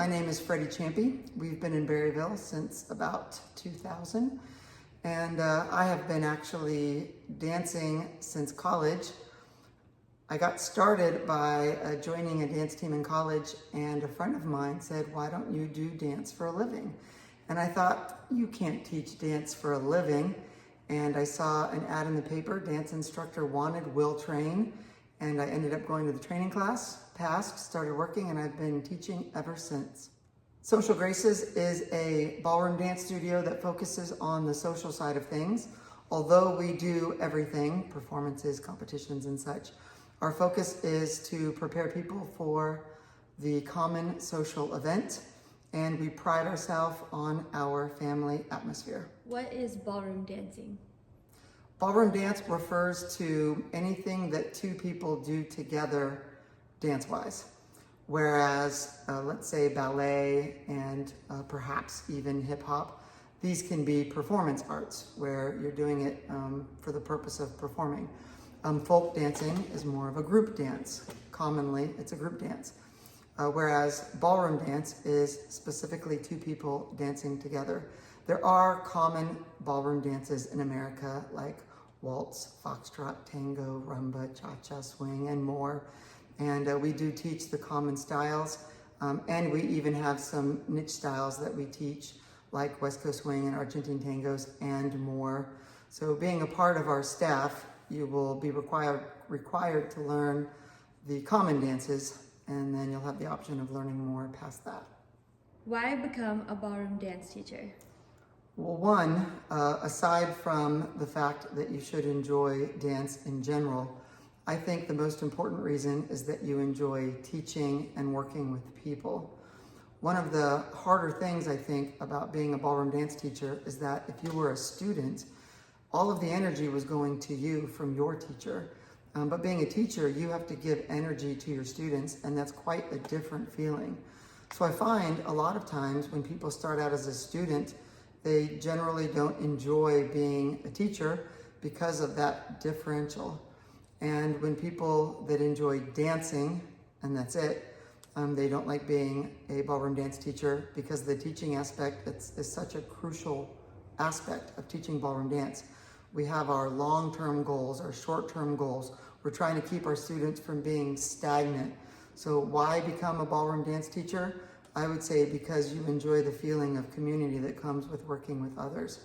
My name is Freddie Champy. We've been in Berryville since about 2000, and I have been actually dancing since college. I got started by joining a dance team in college, and a friend of mine said, "Why don't you do dance for a living?" And I thought, you can't teach dance for a living. And I saw an ad in the paper, dance instructor wanted, will train. And I ended up going to the training class, passed, started working, and I've been teaching ever since. Social Graces is a ballroom dance studio that focuses on the social side of things. Although we do everything, performances, competitions, and such, our focus is to prepare people for the common social event, and we pride ourselves on our family atmosphere. What is ballroom dancing? Ballroom dance refers to anything that two people do together dance-wise. Whereas, let's say ballet and perhaps even hip hop, these can be performance arts where you're doing it for the purpose of performing. Folk dancing is more of a group dance. Commonly, it's a group dance. Whereas ballroom dance is specifically two people dancing together. There are common ballroom dances in America like waltz, foxtrot, tango, rumba, cha-cha, swing, and more. And we do teach the common styles, and we even have some niche styles that we teach, like West Coast swing and Argentine tangos and more. So being a part of our staff, you will be required to learn the common dances, and then you'll have the option of learning more past that. Why become a ballroom dance teacher? Well, one, aside from the fact that you should enjoy dance in general, I think the most important reason is that you enjoy teaching and working with people. One of the harder things I think about being a ballroom dance teacher is that if you were a student, all of the energy was going to you from your teacher. But being a teacher, you have to give energy to your students, and that's quite a different feeling. So I find a lot of times when people start out as a student, they generally don't enjoy being a teacher because of that differential. And when people that enjoy dancing, and that's it, they don't like being a ballroom dance teacher because the teaching aspect is such a crucial aspect of teaching ballroom dance. We have our long-term goals, our short-term goals. We're trying to keep our students from being stagnant. So why become a ballroom dance teacher? I would say because you enjoy the feeling of community that comes with working with others.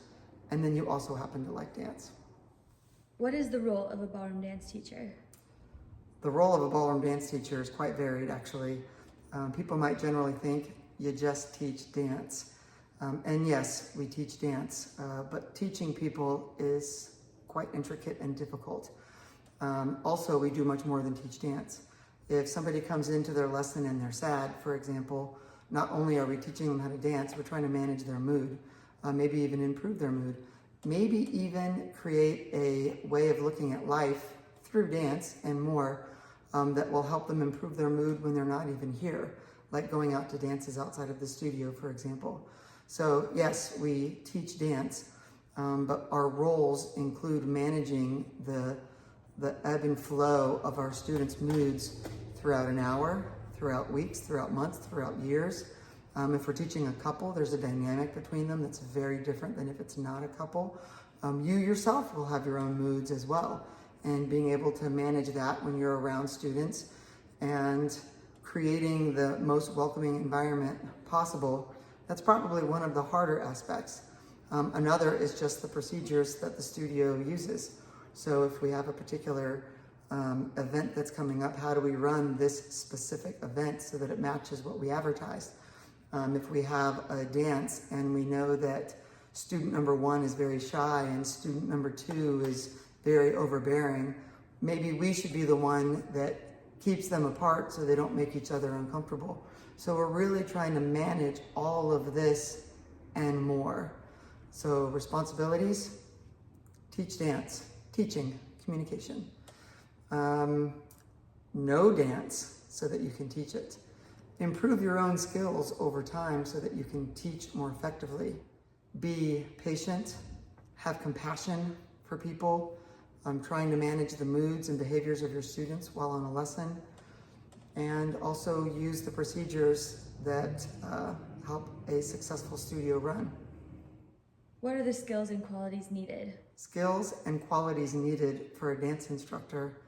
And then you also happen to like dance. What is the role of a ballroom dance teacher? The role of a ballroom dance teacher is quite varied, actually. People might generally think you just teach dance. And yes, we teach dance, but teaching people is quite intricate and difficult. Also, we do much more than teach dance. If somebody comes into their lesson and they're sad, for example, not only are we teaching them how to dance, we're trying to manage their mood, maybe even improve their mood, maybe even create a way of looking at life through dance and more that will help them improve their mood when they're not even here, like going out to dances outside of the studio, for example. So yes, we teach dance, but our roles include managing the ebb and flow of our students' moods throughout an hour, throughout weeks, throughout months, throughout years. If we're teaching a couple, there's a dynamic between them that's very different than if it's not a couple. You yourself will have your own moods as well, and being able to manage that when you're around students and creating the most welcoming environment possible, that's probably one of the harder aspects. Another is just the procedures that the studio uses. So if we have a particular event that's coming up, how do we run this specific event so that it matches what we advertised? If we have a dance and we know that student number 1 is very shy and student number 2 is very overbearing, maybe we should be the one that keeps them apart so they don't make each other uncomfortable. So we're really trying to manage all of this and more. So responsibilities, teach dance, teaching, communication. Know dance so that you can teach it. Improve your own skills over time so that you can teach more effectively. Be patient, have compassion for people, trying to manage the moods and behaviors of your students while on a lesson, and also use the procedures that help a successful studio run. What are the skills and qualities needed? Skills and qualities needed for a dance instructor.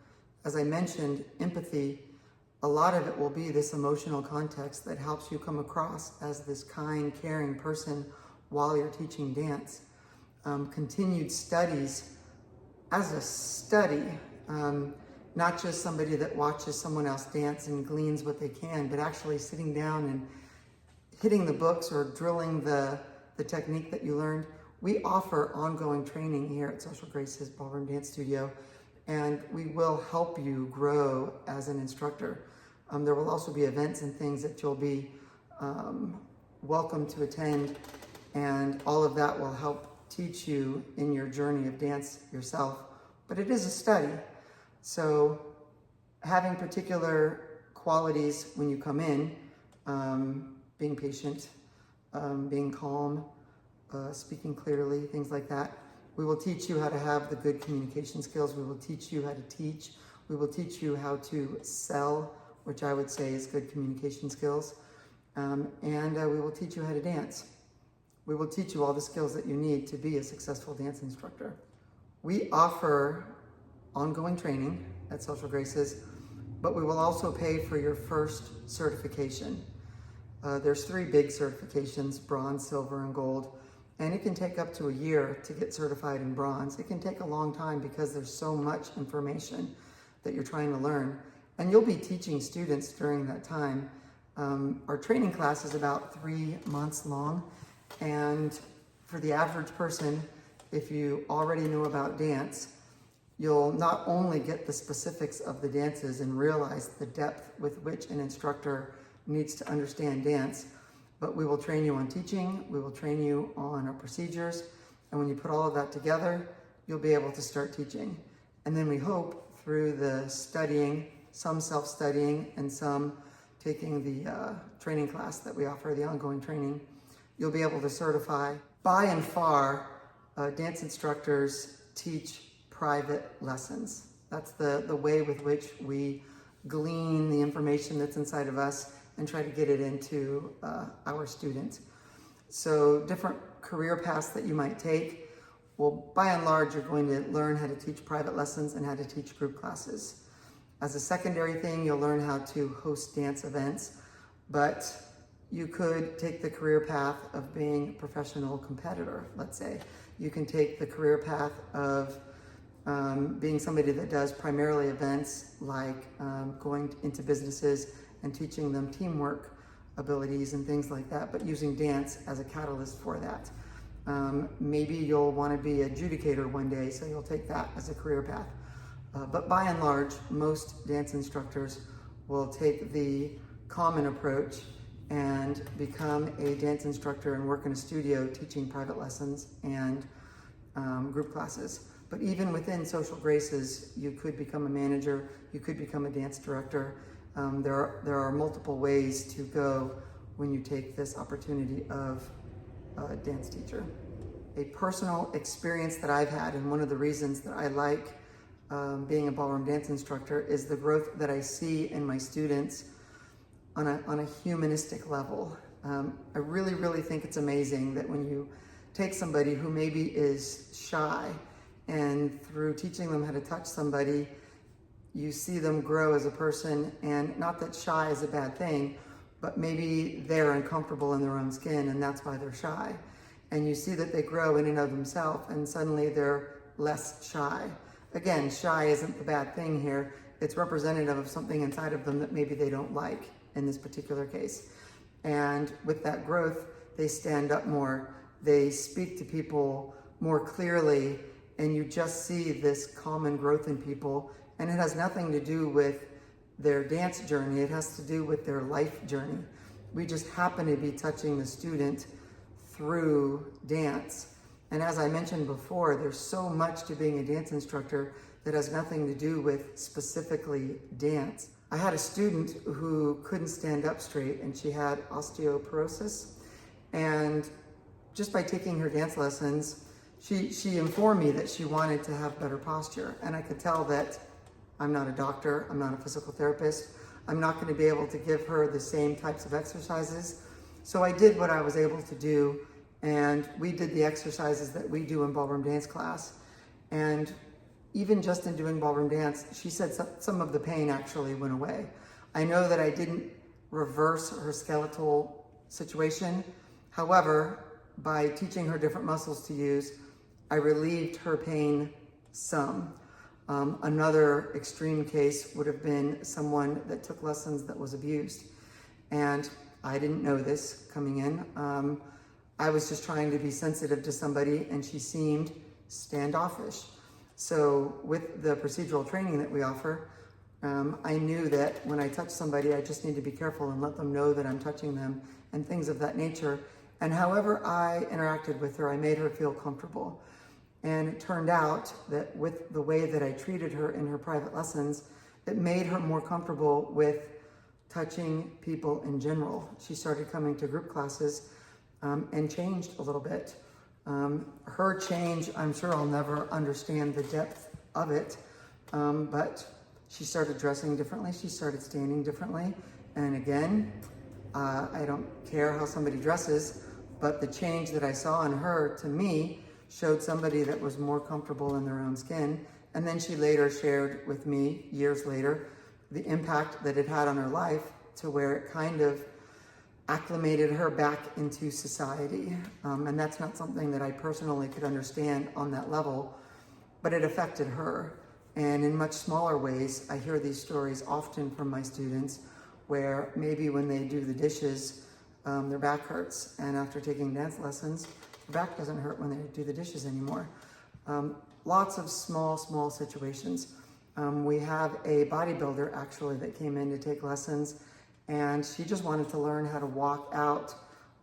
As I mentioned, empathy, a lot of it will be this emotional context that helps you come across as this kind, caring person while you're teaching dance. Continued studies as a study, not just somebody that watches someone else dance and gleans what they can, but actually sitting down and hitting the books or drilling the technique that you learned. We offer ongoing training here at Social Graces Ballroom Dance Studio, and we will help you grow as an instructor. There will also be events and things that you'll be welcome to attend, and all of that will help teach you in your journey of dance yourself. But it is a study, so having particular qualities when you come in, being patient, being calm, speaking clearly, things like that. We will teach you how to have the good communication skills. We will teach you how to teach. We will teach you how to sell, which I would say is good communication skills. And we will teach you how to dance. We will teach you all the skills that you need to be a successful dance instructor. We offer ongoing training at Social Graces, but we will also pay for your first certification. There's 3 big certifications, bronze, silver, and gold. And it can take up to a year to get certified in bronze. It can take a long time because there's so much information that you're trying to learn. And you'll be teaching students during that time. Our training class is about 3 months long. And for the average person, if you already know about dance, you'll not only get the specifics of the dances and realize the depth with which an instructor needs to understand dance, but we will train you on teaching, we will train you on our procedures, and when you put all of that together, you'll be able to start teaching. And then we hope through the studying, some self-studying and some taking the training class that we offer, the ongoing training, you'll be able to certify. By and far, dance instructors teach private lessons. That's the way with which we glean the information that's inside of us and try to get it into our students. So different career paths that you might take, well, by and large, you're going to learn how to teach private lessons and how to teach group classes. As a secondary thing, you'll learn how to host dance events, but you could take the career path of being a professional competitor, let's say. You can take the career path of being somebody that does primarily events like going into businesses and teaching them teamwork abilities and things like that, but using dance as a catalyst for that. Maybe you'll want to be an adjudicator one day, so you'll take that as a career path. But by and large, most dance instructors will take the common approach and become a dance instructor and work in a studio teaching private lessons and group classes. But even within Social Graces, you could become a manager, you could become a dance director. There are multiple ways to go when you take this opportunity of a dance teacher. A personal experience that I've had, and one of the reasons that I like being a ballroom dance instructor, is the growth that I see in my students on a humanistic level. I really, really think it's amazing that when you take somebody who maybe is shy, and through teaching them how to touch somebody, you see them grow as a person. And not that shy is a bad thing, but maybe they're uncomfortable in their own skin and that's why they're shy. And you see that they grow in and of themselves and suddenly they're less shy. Again, shy isn't the bad thing here. It's representative of something inside of them that maybe they don't like in this particular case. And with that growth, they stand up more. They speak to people more clearly, and you just see this common growth in people. And it has nothing to do with their dance journey. It has to do with their life journey. We just happen to be touching the student through dance. And as I mentioned before, there's so much to being a dance instructor that has nothing to do with specifically dance. I had a student who couldn't stand up straight and she had osteoporosis. And just by taking her dance lessons, she informed me that she wanted to have better posture. And I could tell that I'm not a doctor, I'm not a physical therapist. I'm not going to be able to give her the same types of exercises. So I did what I was able to do, and we did the exercises that we do in ballroom dance class. And even just in doing ballroom dance, she said some of the pain actually went away. I know that I didn't reverse her skeletal situation. However, by teaching her different muscles to use, I relieved her pain some. Another extreme case would have been someone that took lessons that was abused. And I didn't know this coming in. I was just trying to be sensitive to somebody, and she seemed standoffish. So with the procedural training that we offer, I knew that when I touch somebody, I just need to be careful and let them know that I'm touching them and things of that nature. And however I interacted with her, I made her feel comfortable. And it turned out that with the way that I treated her in her private lessons, it made her more comfortable with touching people in general. She started coming to group classes and changed a little bit. Her change, I'm sure I'll never understand the depth of it, but she started dressing differently. She started standing differently. And again, I don't care how somebody dresses, but the change that I saw in her, to me, showed somebody that was more comfortable in their own skin. And then she later shared with me, years later, the impact that it had on her life, to where it kind of acclimated her back into society. And that's not something that I personally could understand on that level, but it affected her. And in much smaller ways, I hear these stories often from my students, where maybe when they do the dishes, their back hurts. And after taking dance lessons, their back doesn't hurt when they do the dishes anymore. Lots of small situations. We have a bodybuilder actually that came in to take lessons, and she just wanted to learn how to walk out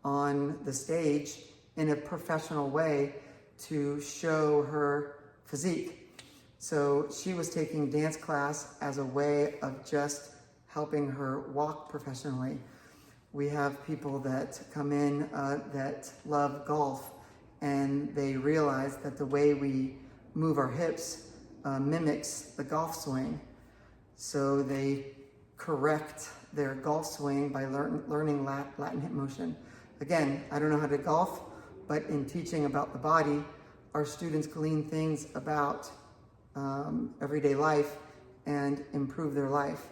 on the stage in a professional way to show her physique. So she was taking dance class as a way of just helping her walk professionally. We have people that come in that love golf, and they realize that the way we move our hips mimics the golf swing. So they correct their golf swing by learning Latin hip motion. Again, I don't know how to golf, but in teaching about the body, our students glean things about everyday life and improve their life.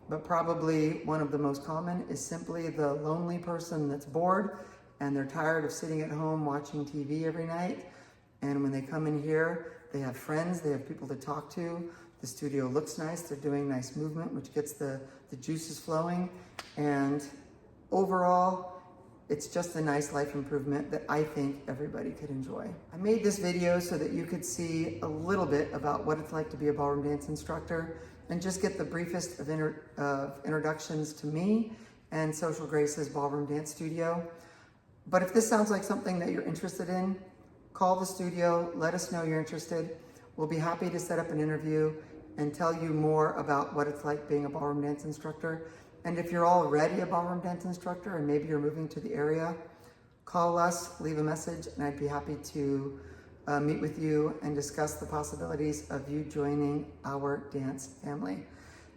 But probably one of the most common is simply the lonely person that's bored and they're tired of sitting at home watching TV every night. And when they come in here, they have friends, they have people to talk to. The studio looks nice, they're doing nice movement, which gets the juices flowing. And overall, it's just a nice life improvement that I think everybody could enjoy. I made this video so that you could see a little bit about what it's like to be a ballroom dance instructor and just get the briefest of introductions to me and Social Grace's Ballroom Dance Studio. But if this sounds like something that you're interested in, call the studio, let us know you're interested. We'll be happy to set up an interview and tell you more about what it's like being a ballroom dance instructor. And if you're already a ballroom dance instructor and maybe you're moving to the area, call us, leave a message, and I'd be happy to meet with you and discuss the possibilities of you joining our dance family.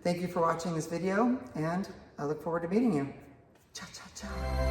Thank you for watching this video, and I look forward to meeting you. Cha, cha, cha.